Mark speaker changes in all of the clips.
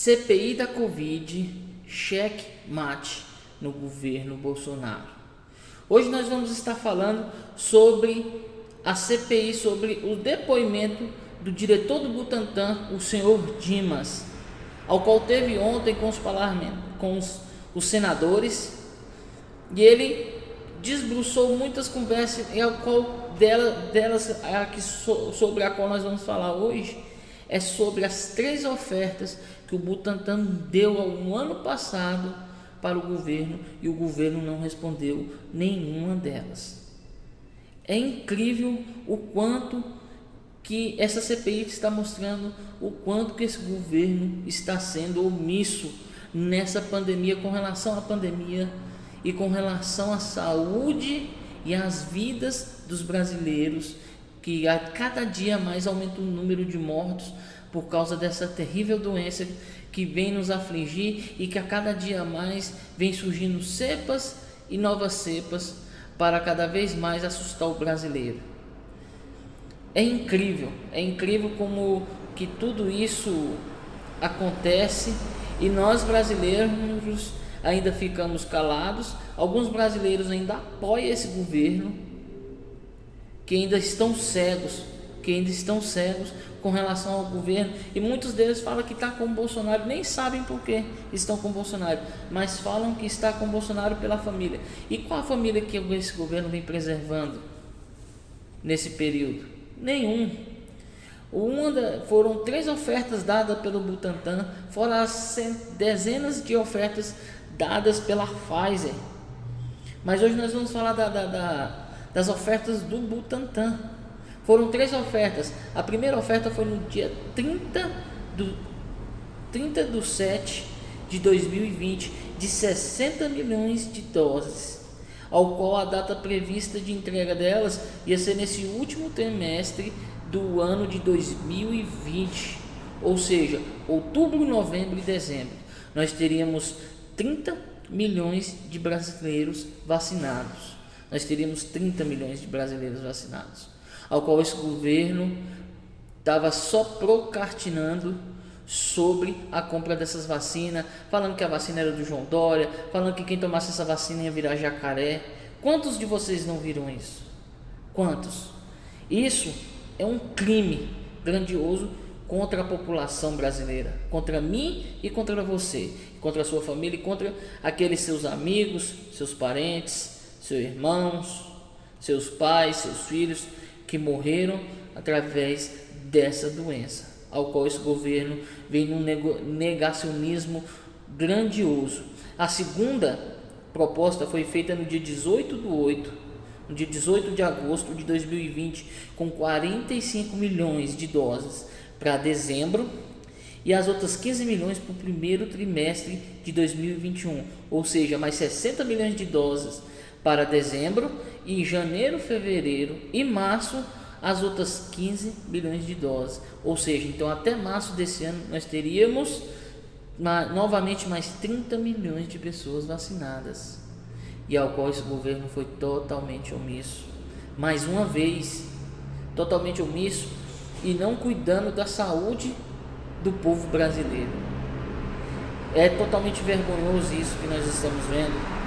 Speaker 1: CPI da Covid, cheque mate no governo Bolsonaro. Hoje nós vamos estar falando sobre a CPI, sobre o depoimento do diretor do Butantan, o senhor Dimas, ao qual teve ontem com os senadores, e ele desbruçou muitas conversas, e a qual delas sobre a qual nós vamos falar hoje é sobre as 3 ofertas que o Butantan deu no ano passado para o governo, e o governo não respondeu nenhuma delas. É incrível o quanto que essa CPI está mostrando, o quanto que esse governo está sendo omisso nessa pandemia, com relação à pandemia e com relação à saúde e às vidas dos brasileiros, que a cada dia mais aumenta o número de mortos por causa dessa terrível doença que vem nos afligir, e que a cada dia mais vem surgindo cepas e novas cepas para cada vez mais assustar o brasileiro. É incrível como que tudo isso acontece e nós brasileiros ainda ficamos calados. Alguns brasileiros ainda apoiam esse governo, que ainda estão cegos com relação ao governo, e muitos deles falam que está com o Bolsonaro, nem sabem por que estão com o Bolsonaro, mas falam que está com o Bolsonaro pela família. E qual a família que esse governo vem preservando nesse período? Nenhum. Foram 3 ofertas dadas pelo Butantan, fora as dezenas de ofertas dadas pela Pfizer. Mas hoje nós vamos falar das ofertas do Butantan. Foram 3 ofertas. A primeira oferta foi no dia 30/7 de 2020, de 60 milhões de doses, ao qual a data prevista de entrega delas ia ser nesse último trimestre do ano de 2020, ou seja, outubro, novembro e dezembro. Nós teríamos 30 milhões de brasileiros vacinados. Ao qual esse governo estava só procrastinando sobre a compra dessas vacinas, falando que a vacina era do João Dória, falando que quem tomasse essa vacina ia virar jacaré. Quantos de vocês não viram isso? Quantos? Isso é um crime grandioso contra a população brasileira, contra mim e contra você, contra a sua família e contra aqueles seus amigos, seus parentes, seus irmãos, seus pais, seus filhos, que morreram através dessa doença, ao qual esse governo vem num negacionismo grandioso. A segunda proposta foi feita no dia 18 de agosto de 2020, com 45 milhões de doses para dezembro e as outras 15 milhões para o primeiro trimestre de 2021, ou seja, mais 60 milhões de doses para dezembro, e janeiro, fevereiro e março as outras 15 milhões de doses, ou seja, então até março desse ano nós teríamos novamente mais 30 milhões de pessoas vacinadas, e ao qual esse governo foi totalmente omisso, mais uma vez, totalmente omisso, e não cuidando da saúde do povo brasileiro. É totalmente vergonhoso isso que nós estamos vendo.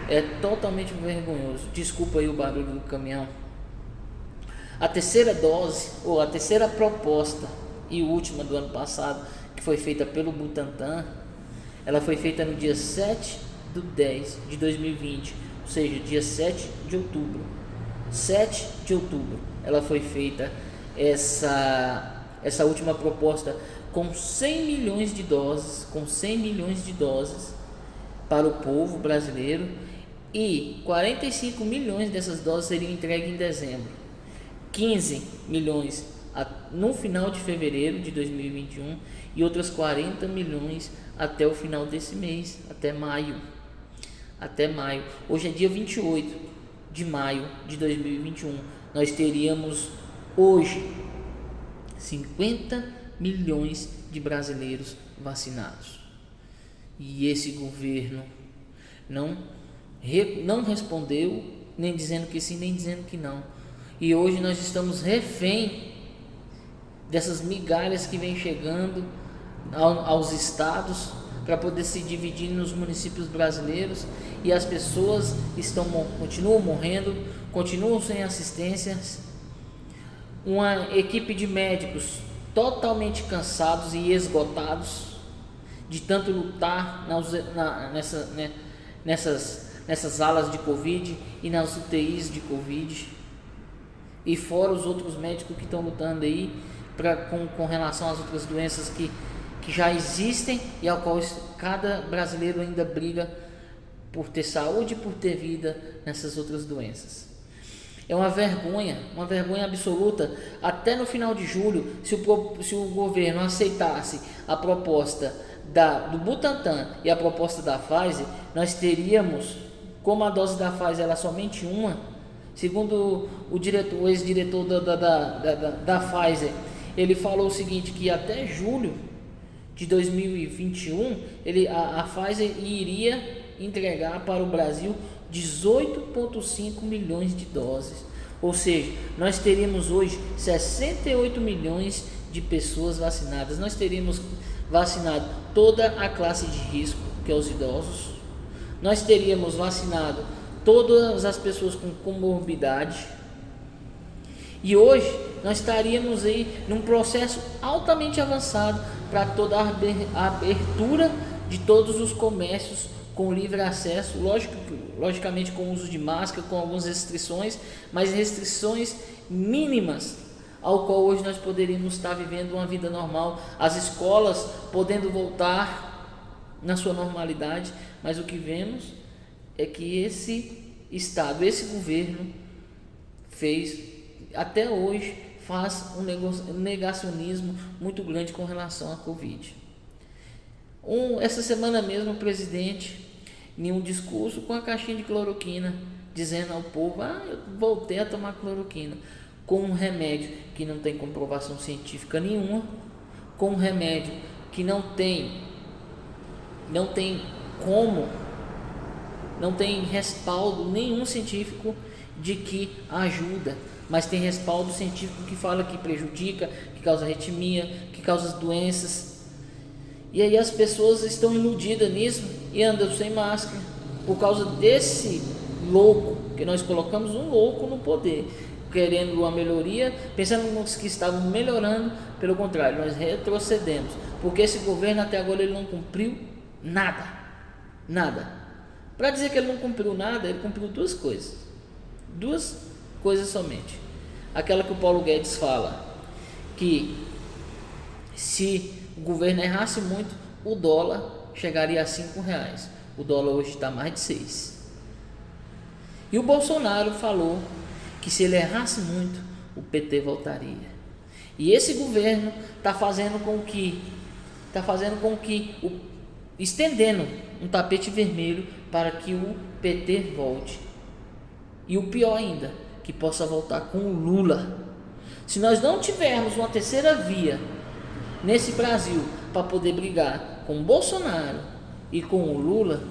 Speaker 1: É totalmente vergonhoso. Desculpa aí o barulho do caminhão. A terceira dose, ou a terceira proposta e última do ano passado, que foi feita pelo Butantan, ela foi feita no dia 7/10 de 2020, ou seja, dia 7 de outubro. 7 de outubro ela foi feita essa última proposta, com 100 milhões de doses, para o povo brasileiro, e 45 milhões dessas doses seriam entregues em dezembro, 15 milhões no final de fevereiro de 2021 e outras 40 milhões até o final desse mês, até maio. Hoje é dia 28 de maio de 2021. Nós teríamos hoje 50 milhões de brasileiros vacinados. E esse governo não respondeu, nem dizendo que sim, nem dizendo que não. E hoje nós estamos refém dessas migalhas que vem chegando aos estados para poder se dividir nos municípios brasileiros, e as pessoas continuam morrendo, continuam sem assistências. Uma equipe de médicos totalmente cansados e esgotados de tanto lutar nessas alas de Covid e nas UTIs de Covid, e fora os outros médicos que estão lutando aí com relação às outras doenças que já existem e ao qual cada brasileiro ainda briga por ter saúde, por ter vida nessas outras doenças. É uma vergonha absoluta. Até no final de julho, se o governo aceitasse a proposta do Butantan e a proposta da Pfizer, nós teríamos, como a dose da Pfizer é somente uma, segundo o ex-diretor da Pfizer, ele falou o seguinte, que até julho de 2021 a Pfizer iria entregar para o Brasil 18,5 milhões de doses, ou seja, nós teríamos hoje 68 milhões de pessoas vacinadas. Nós teríamos vacinado toda a classe de risco, que é os idosos, nós teríamos vacinado todas as pessoas com comorbidade, e hoje nós estaríamos aí num processo altamente avançado para toda a abertura de todos os comércios com livre acesso, logicamente com uso de máscara, com algumas restrições, mas restrições mínimas, ao qual hoje nós poderíamos estar vivendo uma vida normal, as escolas podendo voltar na sua normalidade. Mas o que vemos é que esse Estado, esse governo até hoje faz um negacionismo muito grande com relação à Covid. Essa semana mesmo o presidente, em um discurso com a caixinha de cloroquina, dizendo ao povo, eu voltei a tomar cloroquina, com um remédio que não tem comprovação científica nenhuma, com um remédio que não tem respaldo nenhum científico de que ajuda, mas tem respaldo científico que fala que prejudica, que causa arritmia, que causa doenças. E aí as pessoas estão iludidas nisso e andam sem máscara por causa desse louco, que nós colocamos um louco no poder, querendo uma melhoria, pensando que estavam melhorando. Pelo contrário, nós retrocedemos, porque esse governo até agora ele não cumpriu nada. Para dizer que ele não cumpriu nada, ele cumpriu duas coisas somente. Aquela que o Paulo Guedes fala, que se o governo errasse muito, o dólar chegaria a R$5. O dólar hoje está mais de 6. E o Bolsonaro falou que se ele errasse muito, o PT voltaria. E esse governo está fazendo com que estendendo um tapete vermelho para que o PT volte. E o pior ainda, que possa voltar com o Lula. Se nós não tivermos uma terceira via nesse Brasil para poder brigar com o Bolsonaro e com o Lula,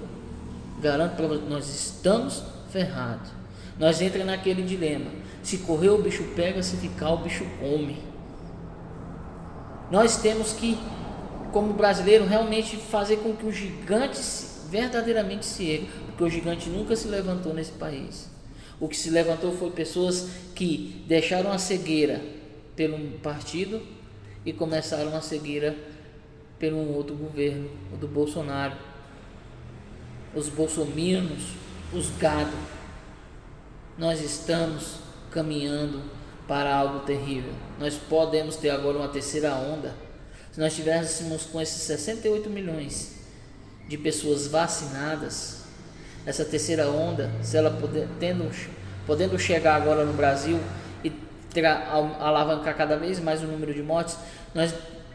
Speaker 1: garanto para vocês, nós estamos ferrados. Nós entramos naquele dilema: se correr o bicho pega, se ficar o bicho come. Nós temos que, como brasileiro, realmente fazer com que o gigante verdadeiramente se ergue, porque o gigante nunca se levantou nesse país. O que se levantou foi pessoas que deixaram a cegueira pelo partido e começaram a cegueira pelo outro governo, o do Bolsonaro, os bolsominions, os gado. Nós estamos caminhando para algo terrível. Nós podemos ter agora uma terceira onda. Se nós tivéssemos com esses 68 milhões de pessoas vacinadas, essa terceira onda, se ela podendo chegar agora no Brasil e alavancar cada vez mais o número de mortes,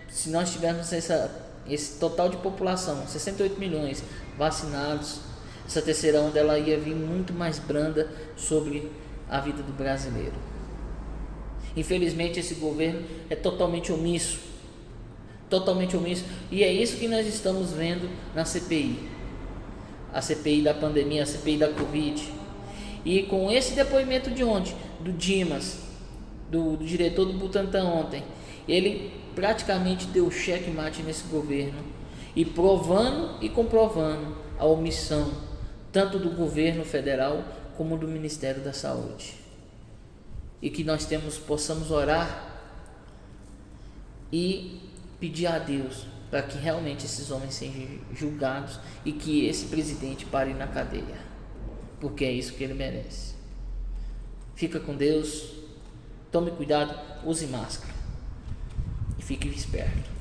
Speaker 1: se nós tivermos esse total de população, 68 milhões vacinados, essa terceira onda ela ia vir muito mais branda sobre a vida do brasileiro. Infelizmente esse governo é totalmente omisso, e é isso que nós estamos vendo na CPI. A CPI da pandemia, a CPI da Covid. E com esse depoimento de ontem, do Dimas, do diretor do Butantan ontem, ele praticamente deu checkmate nesse governo e provando e comprovando a omissão tanto do governo federal como do Ministério da Saúde. E que nós possamos orar e pedir a Deus para que realmente esses homens sejam julgados e que esse presidente pare na cadeia, porque é isso que ele merece. Fica com Deus, tome cuidado, use máscara e fique esperto.